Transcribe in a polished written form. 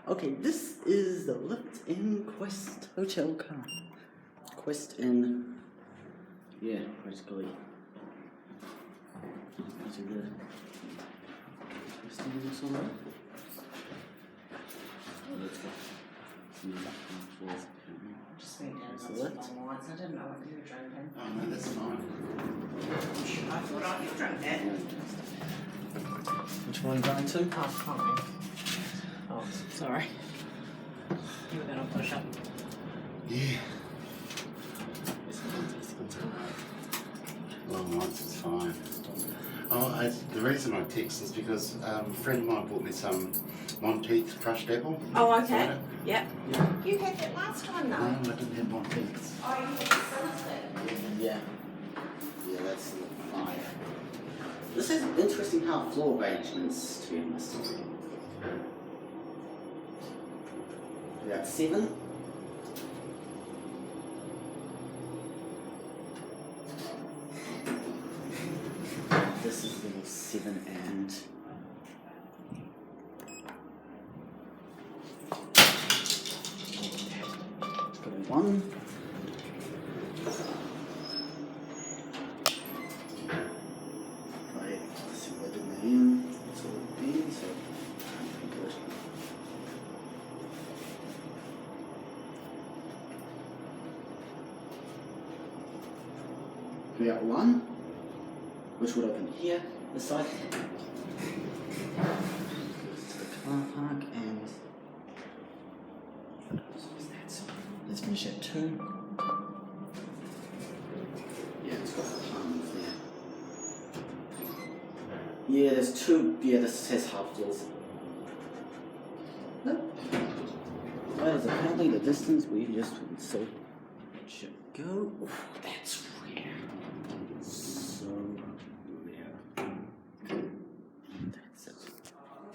Okay, this is the lift in Quest Hotel car. Quest in, yeah, basically. These are the Quest on there. Oh, let's go. Just wait down There's on the lift. some lights. I didn't know what you were drinking. Oh no, that's fine. I thought I was drunk that. Which one are you going to? Oh, KONE. Oh, sorry. You were going to push up. Yeah. This one's Long nights is fine. Oh, the reason I text is because a friend of mine bought me some Monteith's crushed apple. Oh, okay. cider. Yep. You had that last time, though. No, I didn't have Monteith's. Oh, you had the sunset. Yeah. Yeah, that's the fire. This has interesting floor arrangements, to be honest. We got 7. This is level 7 and got 1. Right, let's see what I did there. That's all it be, so good. We got 1, which would open here, this side. This is the car park, and let's finish at 2. Yeah, it's got the plumbing there. Yeah, there's 2. Yeah, this has half floors. No. That is apparently the distance we just went, so it should go. Oh, that's rare.